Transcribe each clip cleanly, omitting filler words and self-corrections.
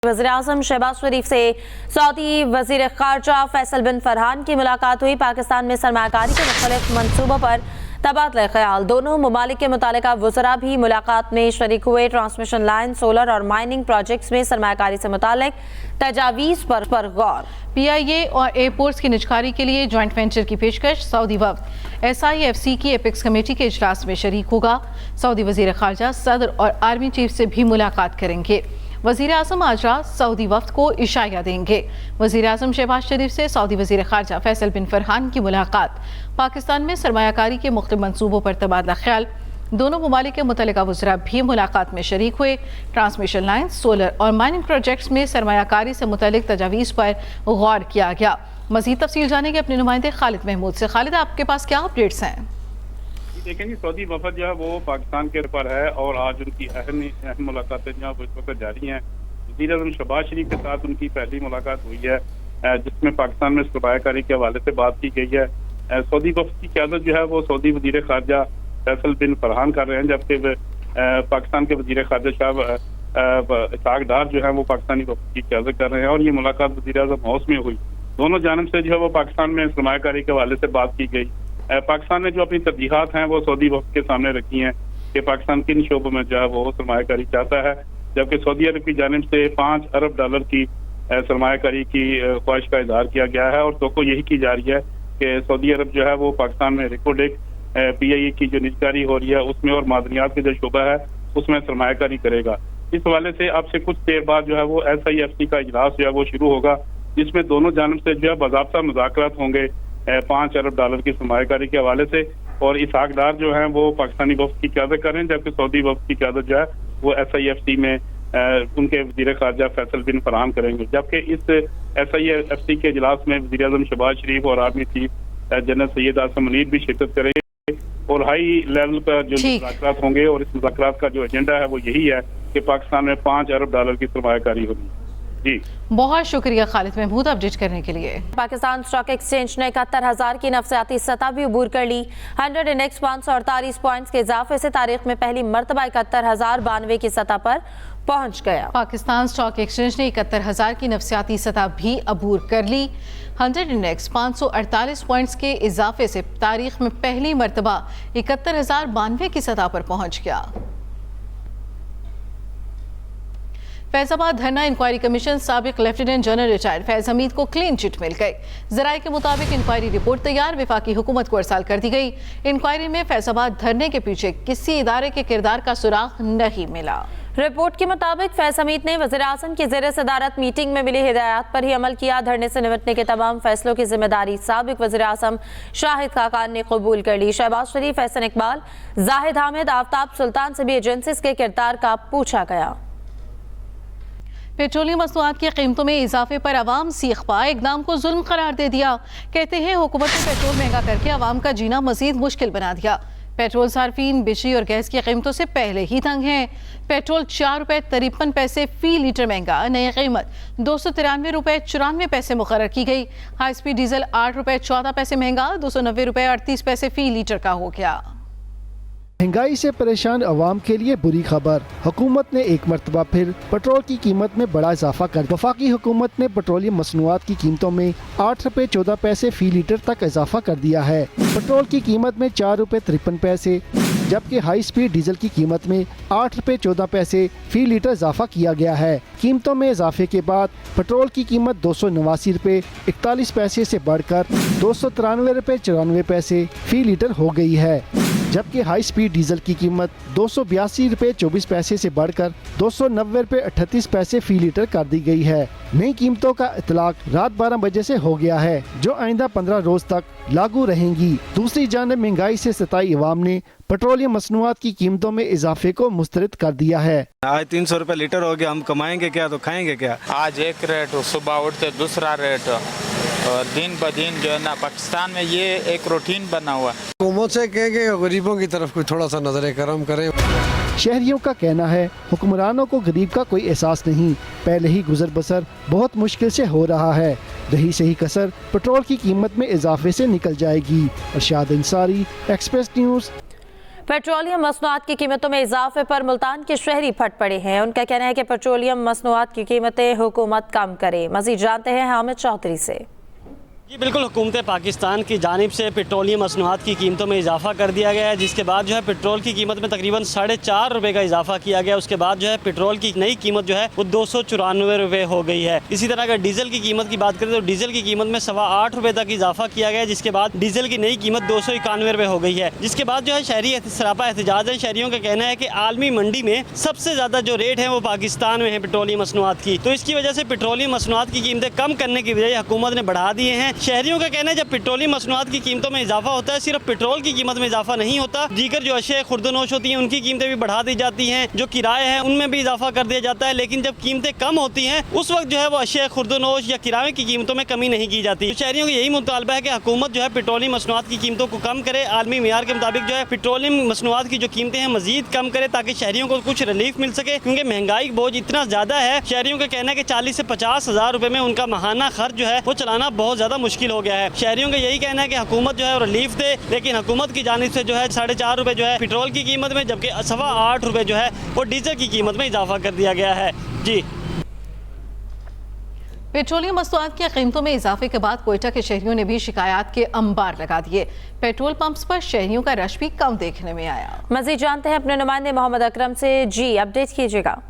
वज़ीर-ए-आज़म शहबाज शरीफ से सऊदी वज़ीर ख़ारजा फैसल बिन फरहान की मुलाकात हुई। पाकिस्तान में सरमायाकारी के मुख्तलिफ मनसूबों पर तबादला ख़याल। दोनों ममालिक के मुतालिका वज़रा भी मुलाकात में शरीक हुए। ट्रांसमिशन लाइन, सोलर और माइनिंग प्रोजेक्ट्स में सरमायाकारी से मुतालिक तजावीज़ पर गौर। PIA और एयरपोर्ट्स की निजकारी के लिए जॉइंट वेंचर की पेशकश। सऊदी वफ़द SIFC की एपिक्स कमेटी के इजलास में शरीक होगा। सऊदी वज़ीर ख़ारजा, सदर और आर्मी चीफ से भी मुलाकात करेंगे। वज़ीर आज़म आज रात सऊदी वफ़द को इशाया देंगे। वज़ीर आज़म शहबाज शरीफ से सऊदी वज़ीर ख़ारजा फैसल बिन फरहान की मुलाकात। पाकिस्तान में सरमायाकारी के मुख्तलिफ मनसूबों पर तबादला ख्याल। दोनों ममालिक के मुतल्लिका वज़रा भी मुलाकात में शरीक हुए। ट्रांसमिशन लाइन, सोलर और माइनिंग प्रोजेक्ट्स में सरमायाकारी से मुतल्लिक तजावीज़ पर गौर किया गया। मज़ीद तफसील जानेंगे अपने नुमाइंदे खालिद महमूद से। खालिद, आपके पास क्या अपडेट्स हैं? देखें जी, सऊदी वफद जो है वो पाकिस्तान के पर है और आज उनकी अहम मुलाकातें जो है वो इस वक्त जारी हैं। वज़ीर आज़म शहबाज शरीफ के साथ उनकी पहली मुलाकात हुई है, जिसमें पाकिस्तान में सरमायाकारी के हवाले से बात की गई है। सऊदी वफद की क़यादत जो है वो सऊदी वज़ीर ख़ारजा फैसल बिन फरहान कर रहे हैं, जबकि पाकिस्तान के वज़ीर ख़ारजा साहब इसाक डार जो है वो पाकिस्तानी वफद की क़यादत कर रहे हैं। और ये मुलाकात वज़ीर आज़म हाउस में हुई। दोनों जानब से जो है वो पाकिस्तान में सरमायाकारी के हवाले से बात की गई। पाकिस्तान ने जो अपनी तरजीहात हैं वो सऊदी वफ़द के सामने रखी हैं कि पाकिस्तान किन शोबों में जो है वो सरमायाकारी चाहता है, जबकि सऊदी अरब की जानिब से $5 अरब की सरमायाकारी की ख्वाहिश का इजहार किया गया है। और तो यही की जा रही है कि सऊदी अरब जो है वो पाकिस्तान में रिकोडेक PIA की जो निजकारी हो रही है उसमें और मादनियात के जो शोबा है उसमें सरमायाकारी करेगा। इस हवाले से अब से कुछ देर बाद जो है वो SIFC का इजलास जो है वो शुरू होगा, जिसमें दोनों जानिब से जो है बाज़ाब्ता मुज़ाकरात होंगे $5 अरब की सरमायाकारी के हवाले से। और इसाक डार जो है वो पाकिस्तानी वफ़द की क़यादत कर रहे हैं, जबकि सऊदी वफ़द की क़यादत जो है वो SIFC में उनके वज़ीर ख़ारजा फैसल बिन फरहान करेंगे। जबकि इस SIFC के इजलास में वज़ीर आज़म शहबाज शरीफ और army chief general Syed Asim Munir भी शिरकत करेंगे और हाई लेवल पर जो मुज़ाकरात होंगे। और इस मुज़ाकरात का जो एजेंडा है वो यही है कि पाकिस्तान में $5 अरब की सरमायाकारी होगी। जी बहुत शुक्रिया खालिद महमूद अपडेट करने के लिए। पाकिस्तान स्टॉक एक्सचेंज ने 71,000 की नफसियाती सतह भी अबूर कर ली। 100 इंडेक्स 548 पॉइंट्स के इजाफे से तारीख में पहली मरतबा 71,092 की सतह पर पहुंच गया। पाकिस्तान स्टॉक एक्सचेंज ने 71,000 की नफसियाती सतह भी अबूर कर ली। 100 इंडेक्स 548 पॉइंट्स के इजाफे से तारीख में पहली मरतबा 71,092 की सतह पर पहुंच गया। फैजाबाद धरना इंक्वायरी कमीशन साबिक lieutenant general retired Faiz Hamid को क्लीन चिट मिल गई। ज़राए के मुताबिक इंक्वायरी रिपोर्ट तैयार वफाकी हुकूमत को अरसाल कर दी गई। इंक्वायरी में फैजाबाद धरने के पीछे किसी इदारे के किरदार का सुराग नहीं मिला। रिपोर्ट के मुताबिक फैज हमीद ने वज़ीर आज़म की ज़ेर सदारत मीटिंग में मिली हिदायत पर ही अमल किया। धरने से निपटने के तमाम फैसलों की जिम्मेदारी साबिक वज़ीर आज़म शाहिद खाकान ने कबूल कर ली। शहबाज शरीफ, एहसन इकबाल, जाहिद हामिद, आफ्ताब सुल्तान से भी एजेंसीज के किरदार का पूछा गया। पेट्रोलियम मसनूआत की कीमतों में इजाफे पर अवाम सीख पा इकदाम को जुल्म करार दे दिया। कहते हैं हुकूमत ने पेट्रोल महंगा करके अवाम का जीना मजीद मुश्किल बना दिया। पेट्रोल सार्फिन बिजली और गैस की कीमतों से पहले ही तंग हैं। पेट्रोल ₹4.53 फी लीटर महंगा, नई कीमत ₹293.94 मुकर्रर की गई। हाई स्पीड डीजल ₹8.14 महंगा, ₹290.38 फी लीटर का हो गया। महंगाई से परेशान अवाम के लिए बुरी खबर। हुकूमत ने एक मरतबा फिर पेट्रोल की कीमत में बड़ा इजाफा कर वफाकी हुकूमत ने पेट्रोलियम मसनूआत की कीमतों में ₹8.14 फी लीटर तक इजाफा कर दिया है। पेट्रोल की कीमत में ₹4.53, जबकि हाई स्पीड डीजल की कीमत में ₹8.14 फी लीटर इजाफा किया गया है। कीमतों में इजाफे के बाद पेट्रोल की कीमत ₹289.41 से बढ़कर ₹293.94 फी लीटर हो गई है, जबकि हाई स्पीड डीजल की कीमत ₹282.24 से बढ़कर ₹290.38 फी लीटर कर दी गई है। नई कीमतों का इतलाक रात 12 बजे से हो गया है, जो आइंदा 15 रोज तक लागू रहेंगी। दूसरी जानब महंगाई से सताई अवाम ने पेट्रोलियम मसनूआत की कीमतों में इजाफे को मुस्तरद कर दिया है। आज ₹300 लीटर हो गया, हम कमाएंगे क्या तो खाएंगे क्या। आज एक रेट, सुबह उठते दूसरा रेट, और दिन ब दिन जो है ना पाकिस्तान में ये एक रूटीन बना हुआ है। हुकूमत से कहेंगे गरीबों की तरफ कोई थोड़ा सा नजर करम करें। शहरियों का कहना है हुक्मरानों को गरीब का कोई एहसास नहीं, पहले ही गुजर बसर बहुत मुश्किल से हो रहा है। रही सही कसर पेट्रोल की कीमत में इजाफे से निकल जाएगी। Arshad Ansari, Express News. Petroleum मसनूआत की कीमतों में इजाफे पर मुल्तान के शहरी फट पड़े हैं। उनका कहना है कि पेट्रोलियम मसनूआत की कीमतें हुकूमत कम करे। मज़ीद जानते हैं हामिद चौधरी से। जी बिल्कुल, हुकूमत पाकिस्तान की जानिब से पेट्रोलियम मसनूआत की कीमतों में इजाफा कर दिया गया है, जिसके बाद जो है पेट्रोल की कीमत में तकरीबन 4.5 रुपये का इजाफा किया गया। उसके बाद जो है पेट्रोल की नई कीमत जो है वो 294 रुपये हो गई है। इसी तरह अगर डीजल की कीमत की बात करें तो डीजल की कीमत में 8.25 रुपये तक इजाफा किया गया, जिसके बाद डीजल की नई कीमत 291 रुपये हो गई है। जिसके बाद जो है शहरी सरापा एहतजाज है। शहरियों का कहना है कि आलमी मंडी में सबसे ज़्यादा जो रेट है वो पाकिस्तान में है पेट्रोलियम मसनूआत की, तो इसकी वजह से पेट्रोलियम मसनूआत की कीमतें कम करने की बजाय हुकूमत ने बढ़ा दिए हैं। शहरियों का कहना है जब पेट्रोलियम मसनूआत की कीमतों में इजाफा होता है, सिर्फ पेट्रोल की कीमत में इजाफा नहीं होता, दीगर जो अशिया खुर्दनोश होती हैं उनकी कीमतें भी बढ़ा दी जाती हैं, जो किराए हैं उनमें भी इजाफा कर दिया जाता है। लेकिन जब कीमतें कम होती हैं उस वक्त जो है वो अशिया खुर्दनोश या किराए की कीमतों में कमी नहीं की जाती। तो शहरियों का यही मुतालबा है कि हुकूमत जो है पेट्रोलियम मसनूआत की कीमतों को कम करे, आलमी मियार के मुताबिक जो है पेट्रोलियम मसनूआत की जो कीमतें हैं मजीद कम करे, ताकि शहरियों को कुछ रिलीफ मिल सके, क्योंकि महंगाई बोझ इतना ज़्यादा है। शहरियों का कहना है कि 40 से 50 हज़ार रुपये में उनका माहाना खर्च जो है वो चलाना बहुत ज़्यादा मुश्किल हो गया है। शहरियों का यही कहना है कि हुकूमत जो है रिलीफ दे, लेकिन हुकूमत की जानिब से जो है 4.5 रुपये जो है पेट्रोल की कीमत में, जबकि 8.25 रुपये जो है वो डीजल की कीमत में इजाफा कर दिया गया है। जी, पेट्रोलियम मसनूआत की कीमतों में इजाफे के बाद कोयटा के शहरियों ने भी शिकायत के अंबार लगा दिए। पेट्रोल पंप्स पर शहरियों का रश भी कम देखने में आया। मज़ीद जानते हैं अपने नुमाइंदे मोहम्मद अकरम से। जी, अपडेट कीजिएगा।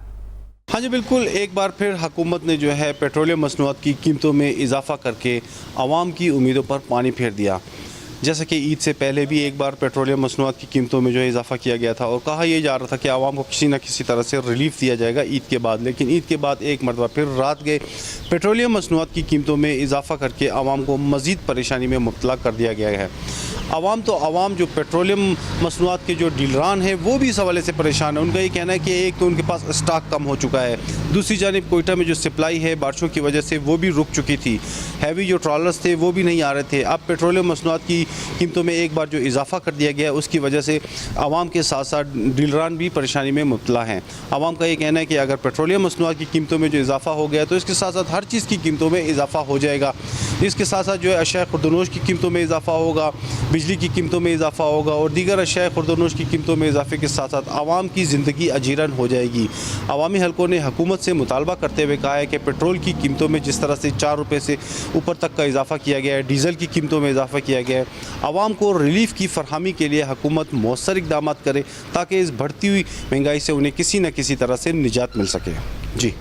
हाँ जी बिल्कुल, एक बार फिर हुकूमत ने जो है पेट्रोलियम मसनूआत की कीमतों में इजाफा करके आवाम की उम्मीदों पर पानी फेर दिया। जैसा कि ईद से पहले भी एक बार पेट्रोलियम मसनूआत की कीमतों में जो है इजाफा किया गया था और कहा यह जा रहा था कि आवाम को किसी न किसी तरह से रिलीफ दिया जाएगा ईद के बाद, लेकिन ईद के बाद एक मरतबा फिर रात गए पेट्रोलियम मसनूआत की कीमतों में इजाफा करके आवाम को मज़ीद परेशानी में मुब्तला कर दिया गया है। आवाम तो आवाम जो पेट्रोलियम मसनूआत के जो डीलरान हैं वो भी इस हवाले से परेशान है। उनका ये कहना है कि एक तो उनके पास स्टॉक कम हो चुका है, दूसरी जानिब कोयटा में जो सप्लाई है बारिशों की वजह से वो भी रुक चुकी थी, हैवी जो ट्रॉलर्स थे वो भी नहीं आ रहे थे। अब पेट्रोलियम मसनूआत की कीमतों में एक बार जो इजाफा कर दिया गया है उसकी वजह से आवाम के साथ साथ डीलरान भी परेशानी में मुब्तला हैं। आवाम का ये कहना है कि अगर पेट्रोलियम मसनूआत की कीमतों में जो इजाफा हो गया तो इसके साथ साथ हर चीज़ की कीमतों में इजाफा हो जाएगा। इसके साथ साथ जो है अशिया खुर्दनोश की कीमतों में इजाफा होगा, बिजली की कीमतों में इजाफा होगा और दीगर अशिया खुर्दनोश की कीमतों में इजाफे के साथ साथ आवाम की ज़िंदगी अजीरन हो जाएगी। अवामी हलकों ने हुकूमत से मुतालबा करते हुए कहा है कि पेट्रोल की कीमतों में जिस तरह से 4 रुपये से ऊपर तक का इजाफा किया गया है, डीजल की कीमतों में इजाफा किया गया है, आवाम को रिलीफ की फरहमी के लिए हुकूमत मौसर इक़दाम करे ताकि इस बढ़ती हुई महंगाई से उन्हें किसी न किसी तरह से निजात मिल सके। जी,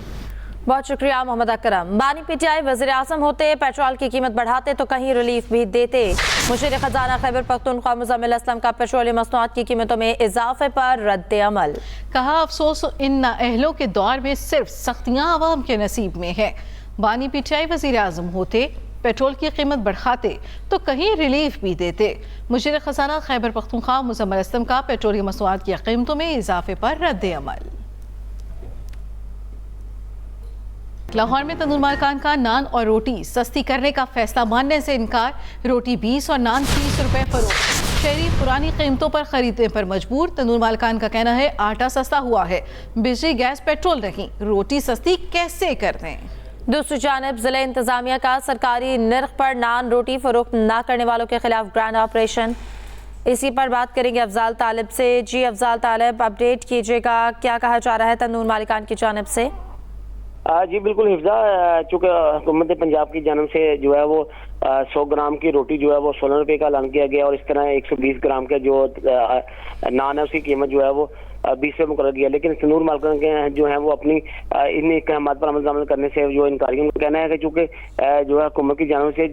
बहुत शुक्रिया मोहम्मद अकरम। बानी पीटीआई वज़ीर आज़म होते, पेट्रोल की कीमत बढ़ाते तो कहीं रिलीफ भी देते। मुशीर खजाना खैबर पख्तूनख्वा मुज़म्मिल असलम का पेट्रोलियम मसनूआत की कीमतों में इजाफे पर रद्द अमल। कहा अफसोस इन नाअहलों के दौर में सिर्फ सख्तियां आवाम के नसीब में है। बानी पीटीआई वज़ीर आज़म होते, पेट्रोल की कीमत बढ़ाते तो कहीं रिलीफ भी देते। मुशीर खजाना खैबर पख्तूनख्वा मुज़म्मिल असलम का पेट्रोलियम मसनूआत की कीमतों में इजाफे पर रद्द अमल। लाहौर में तंदूर मालकान का नान और रोटी सस्ती करने का फैसला मानने से इनकार। रोटी 20 और नान 30 रुपए फरोख्त। शहरी पुरानी कीमतों पर खरीदने पर मजबूर। तंदूर मालकान का कहना है आटा सस्ता हुआ है, बिजली गैस पेट्रोल नहीं, रोटी सस्ती कैसे कर दें। दूसरी जानिब जिला इंतजामिया का सरकारी निर्ख पर नान रोटी फरोख्त न करने वालों के खिलाफ ग्रैंड ऑपरेशन। इसी पर बात करेंगे अफजाल तालिब से। जी अफजाल तालिब, अपडेट कीजिएगा, क्या कहा जा रहा है तंदूर मालिकान की जानिब से? जी बिल्कुल हिफ्जा, चूँकि हुकूमत पंजाब की जानब से जो है वो 100 ग्राम की रोटी जो है वो 16 रुपये का ऐलान किया गया और इस तरह 120 ग्राम का जो नान है उसकी कीमत जो है वो 20 रुपये मुकर्रर किया। लेकिन तंदूर मालकान के जो है वो अपनी इन अहकाम पर अमल करने से जो इनकारी। उनका कहना है कि चूँकि जो है हुकूमत की जानब से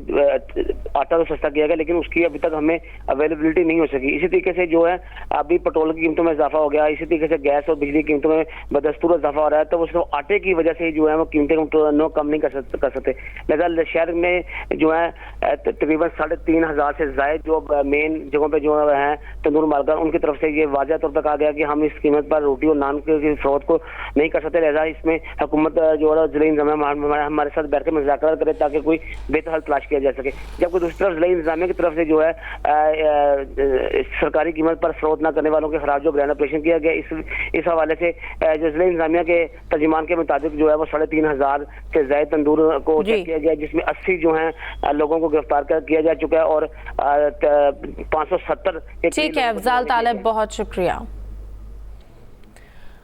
आटा तो सस्ता किया गया लेकिन उसकी अभी तक हमें अवेलेबिलिटी नहीं हो सकी। इसी तरीके से जो है अभी पेट्रोल की कीमतों में इजाफा हो गया, इसी तरीके से गैस और बिजली की कीमतों में बदस्तूर इजाफा हो रहा है, तो वो सिर्फ आटे की वजह से जो है वो कीमतें कम नहीं कर सकते। लिहाजा शहर में जो है तकरीबन 3,500 से ज़ायद जो मेन जगहों पे जो है तंदूर मालकान उनकी तरफ से ये वाज़ह तौर पर कहा गया कि हम इस इस कीमत पर रोटी और नान की फरोख्त को नहीं कर सकते। लिहाजा इसमें हुकूमत जो है ज़िला इंतज़ामिया हमारे साथ बैठ कर मुज़ाकरा करे ताकि कोई बेहतर हल तलाश किया जा सके। जबकि दूसरी तरफ ज़िला इंतज़ामिया की तरफ से जो है सरकारी कीमत पर फरोख्त न करने वालों के खिलाफ जो ग्रैंड ऑपरेशन किया गया, इस हवाले से जो ज़िला इंतज़ामिया के तर्जुमान के मुताबिक जो है वो 3,500 से ज़ायद तंदूर को चेक किया गया, जिसमें 80 जो हैं लोगों को गिरफ्तार किया जा चुका है और 570। ठीक है अफजाल तालिब, बहुत शुक्रिया।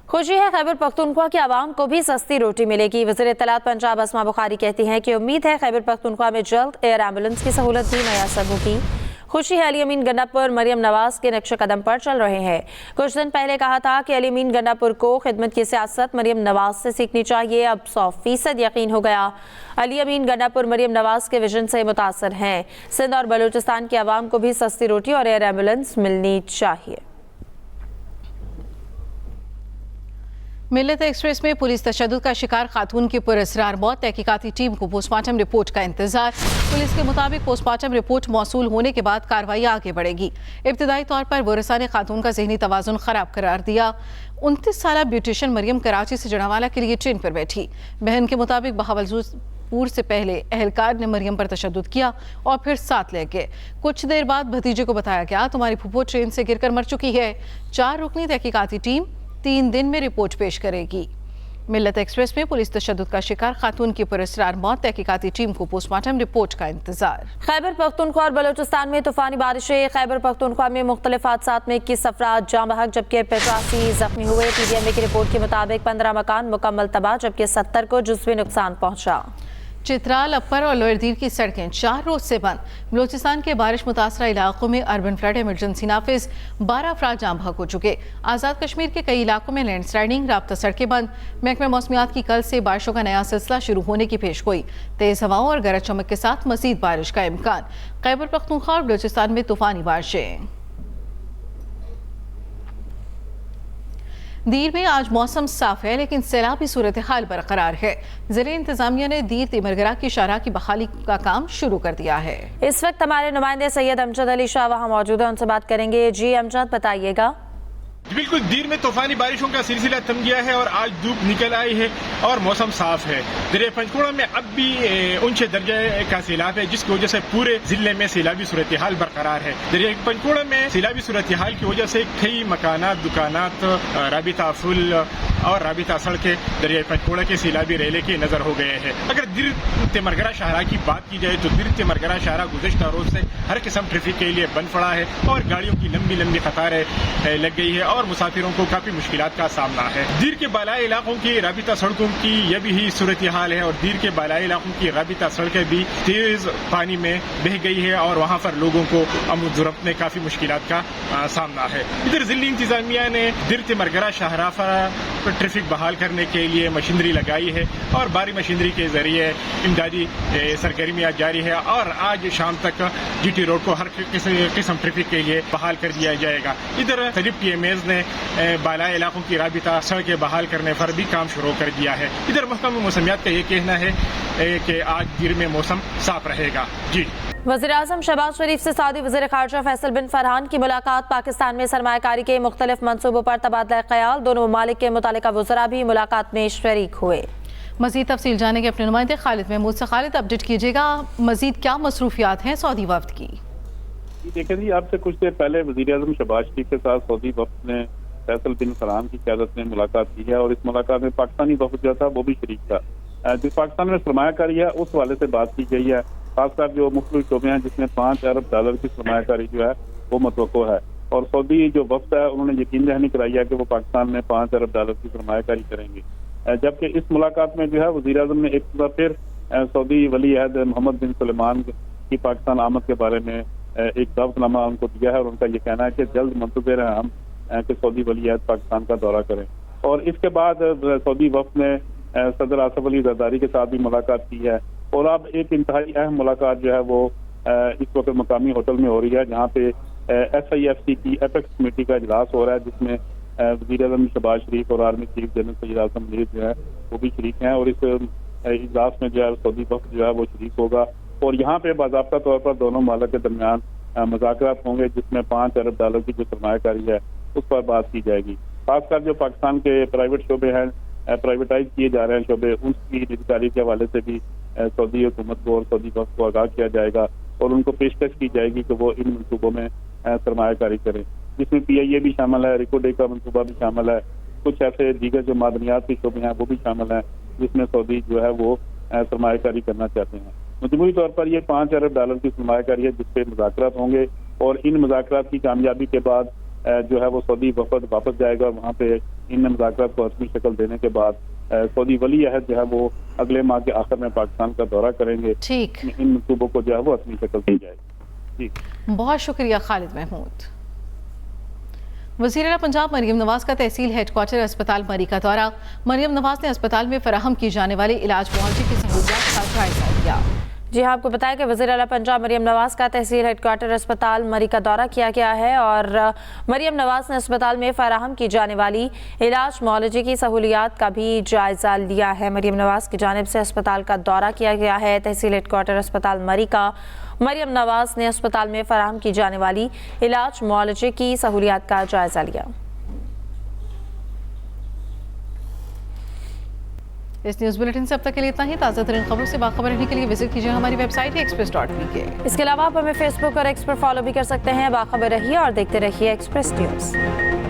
खुशी है खैबर पख्तूनख्वा की आवाम को भी सस्ती रोटी मिलेगी। वज़ीर इत्तलात पंजाब अस्मा बुखारी कहती हैं कि उम्मीद है खैबर पख्तूनख्वा में जल्द एयर एम्बुलेंस की सहूलत भी मैसर होगी। खुशी है अली अमीन गंडापुर मरियम नवाज के नक्शे कदम पर चल रहे हैं। कुछ दिन पहले कहा था कि अली अमीन गंडापुर को खिदमत की सियासत मरियम नवाज से सीखनी चाहिए, अब 100% यकीन हो गया। अली अमीन गंडापुर मरियम नवाज के विजन से मुतासर हैं। सिंध और बलूचिस्तान की आवाम को भी सस्ती रोटी और एयर एम्बुलेंस मिलनी चाहिए। मिल्लत एक्सप्रेस में पुलिस तशद्दुद का शिकार खातून की पुरअसरार मौत, तहकीकाती टीम को पोस्टमार्टम रिपोर्ट का इंतजार। पुलिस के मुताबिक पोस्टमार्टम रिपोर्ट मौसूल होने के बाद कार्रवाई आगे बढ़ेगी। इब्तदाई तौर पर वरसा ने खातून का ज़हनी तवाज़ुन ख़राब करार दिया। 29 साल ब्यूटिशियन मरियम कराची से जड़ावाला के लिए ट्रेन पर बैठी। बहन के मुताबिक बहावलपुर से पहले अहलकार ने मरियम पर तशद्दुद किया और फिर साथ ले गए। कुछ देर बाद भतीजे को बताया गया तुम्हारी फूफो ट्रेन से गिरकर मर चुकी है। 4 रुकनी तहकीकाती टीम 3 दिन में रिपोर्ट पेश करेगी। मिल्लत एक्सप्रेस में पुलिस तशद्दुद का शिकार खातून की पुरअसरार मौत, तहकीकाती टीम को पोस्टमार्टम रिपोर्ट का इंतजार। खैबर पख्तूनख्वा और बलूचिस्तान में तूफानी बारिशें। खैबर पख्तूनख्वा में मुख्तलिफ हादसात में 21 अफराद जाँ बहक जबकि 85 जख्मी हुए। PDMA की रिपोर्ट के मुताबिक 15 मकान मुकम्मल तबाह जबकि 70 को जुज़वी नुकसान पहुंचा। चित्राल, अपर और लोअर दीर की सड़कें 4 रोज से बंद। बलूचिस्तान के बारिश मुतासरा इलाकों में अर्बन फ्लड इमरजेंसी नाफिज, 12 अफराद जाम बहक हो चुके। आज़ाद कश्मीर के कई इलाकों में लैंड स्लाइडिंग, राब्ता सड़कें बंद। महकमे मौसमियात की कल से बारिशों का नया सिलसिला शुरू होने की पेशगोई। तेज हवाओं और गरज चमक के साथ मजीद बारिश का इम्कान। खैबर पख्तूनख्वा और बलूचिस्तान में तूफानी बारिशें। दीर में आज मौसम साफ है लेकिन सैलाबी सूरत हाल बरकरार है। ज़िले इंतजामिया ने दीर तिमरगरा की शाहराह की बहाली का काम शुरू कर दिया है। इस वक्त हमारे नुमाइंदे सैयद अमजद अली शाह वहाँ मौजूद है, उनसे बात करेंगे। जी अमजद, बताइएगा। बिल्कुल, दीर में तूफानी बारिशों का सिलसिला थम गया है और आज धूप निकल आई है और मौसम साफ है। दरिया पंचकुड़ा में अब भी ऊंचे दर्जे का सैलाब है जिसकी वजह से पूरे जिले में सैलाबी सूरत हाल बरकरार है। दरिया पंचकुड़ा में सैलाबी सूरत हाल की वजह से कई मकानात, दुकानात, राबिता फुल और राबिता सड़कें दरिया पंचकुड़ा के सैलाबी रेले के नजर हो गए हैं। अगर दीर तिमरगरा शाहराह की बात की जाए तो दीर तिमरगरा शाहराह गुज़श्ता रोज से हर किस्म ट्रैफिक के लिए बंद पड़ा है और गाड़ियों की लंबी लंबी कतारें लग गई है और मुसाफिरों को काफी मुश्किलात का सामना है। दीर के बालाई इलाकों की राबिता सड़कों की यह भी सूरत हाल है और दीर के बालाई इलाकों की राबिता सड़कें भी तेज पानी में बह गई है और वहाँ पर लोगों को अमूज़रत में काफी मुश्किलात का सामना है। इधर जिला इंतजामिया ने दीर तिमरगरा शाहराह पर ट्रैफिक बहाल करने के लिए मशीनरी लगाई है और भारी मशीनरी के जरिए इमदादी सरगर्मियां जारी है और आज शाम तक GT रोड को हर किस्म ट्रैफिक के लिए बहाल कर दिया जाएगा। इधर तरीब TMAs ने बालाई इलाकों की राबिता सड़कें बहाल करने पर भी काम शुरू कर दिया है। इधर महकमा मौसमियात का ये कहना है कि आज दीर में मौसम साफ रहेगा। जी। वज़ीर-ए-आज़म शहबाज शरीफ से सऊदी वज़ीर ख़ारजा फैसल बिन फरहान की मुलाकात। पाकिस्तान में सरमायाकारी के मुख्तलिफ मनसूबों पर तबादला ख्याल। दोनों ममालिक के मुतालिका वज़रा भी मुलाकात में शरीक हुए। मज़ीद तफसील जाने के अपने नुमाइंदे खालिद महमूद से। खालिद, अपडेट कीजिएगा, मज़ीद क्या मसरूफियात हैं सऊदी वफ्द की? देखें जी, आपसे कुछ देर पहले वज़ीर-ए-आज़म शहबाज शरीफ के साथ सऊदी वफ्द ने फैसल बिन फरहान की क़यादत में मुलाकात की है और इस मुलाकात में पाकिस्तानी वफ्द जो था वो भी शरीक था। जो पाकिस्तान में सरमायाकारी है उस हवाले से बात की गई है, खासकर जो मुख्तलिफ शोबे हैं जिसमें $5 अरब की सरमायाकारी जो है वो मतवक्को है और सऊदी जो वफ्द है उन्होंने यकीन दहानी कराई है कि वो पाकिस्तान में $5 अरब की सरमायाकारी करेंगे। जबकि इस मुलाकात में जो है वज़ीर-ए-आज़म ने एक बार फिर सऊदी वली अहद मोहम्मद बिन सलमान की पाकिस्तान आमद के बारे में एक दावतनामा उनको दिया है और उनका ये कहना है कि जल्द मंसूबे हैं हम कि सऊदी वली अहद पाकिस्तान का दौरा करें। और इसके बाद सऊदी वफ्द ने सदर आसफ अली ज़रदारी के साथ भी मुलाकात की है और अब एक इंतहाई अहम मुलाकात जो है वो इस वक्त मकामी होटल में हो रही है जहाँ पे SIFC की एपेक्स कमेटी का इजलास हो रहा है जिसमें वज़ीर-ए-आज़म शहबाज शरीफ और army chief general Syed Asim Munir जो है वो भी शरीक हैं और इस इजलास में जो है सऊदी वफ्द जो है वो शरीक होगा और यहाँ पे बाज़ाब्ता तौर पर दोनों मालिक के दरमियान मुज़ाकरात होंगे जिसमें $5 अरब की जो सरमायाकारी है उस पर बात की जाएगी। खास कर जो पाकिस्तान के प्राइवेट शोबे हैं, प्राइवेटाइज किए जा रहे हैं शोबे, उनकी निजकारी के हवाले से भी सऊदी हुकूमत को और सऊदी वक्त को आगाह किया जाएगा और उनको पेशकश की जाएगी कि वो इन मनसूबों में सरमायाकारी करें, जिसमें PIA भी शामिल है, रिको डे का मनसूबा भी शामिल है, कुछ ऐसे दीगर जो मादनियात के शोबे हैं वो भी शामिल हैं जिसमें सऊदी जो है वो सरमायाकारी करना चाहते हैं। मजमूई तौर पर ये $5 अरब की सरमायाकारी है जिस पे मुज़ाकरात होंगे और इन मुज़ाकरात की कामयाबी के बाद जो है वो सऊदी वफद वापस जाएगा और वहाँ पे इन मुज़ाकरात को रस्मी शक्ल देने के बाद सऊदी वली अहद जो है वो अगले माह के आखिर में पाकिस्तान का दौरा करेंगे। ठीक, इन मनसूबों को जो है वो रस्मी शक्ल दी जाएगी। जी, बहुत शुक्रिया खालिद महमूद। वज़ीर आला पंजाब मरियम नवाज का तहसील हेडक्वार्टर अस्पताल मरी का दौरा। मरियम नवाज ने अस्पताल में फराहम की जाने वाली इलाज मुआवजे की सहूलियात का जायजा लिया। जी हाँ, आपको बताया कि वज़ीर आला पंजाब मरियम नवाज का तहसील हेडक्वार्टर अस्पताल मरी का दौरा किया गया है और मरियम नवाज ने अस्पताल में फराहम की जाने वाली इलाज मुआवजे की सहूलियात का भी जायजा लिया है। मरियम नवाज की जानिब से अस्पताल का दौरा किया गया है। तहसील हेडक्वार्टर अस्पताल मरी का मरियम नवाज ने अस्पताल में फराहम की जाने वाली इलाज मुआवजे की सहूलियात का जायजा लिया। इस न्यूज़ बुलेटिन से अब तक के लिए इतना ही। ताज़ा तरीन खबरों से बाखबर रहने के लिए विजिट कीजिए हमारी वेबसाइट express.pk। इसके अलावा आप हमें फेसबुक और एक्स पर फॉलो भी कर सकते हैं। बाखबर रहिए और देखते रहिए एक्सप्रेस न्यूज़।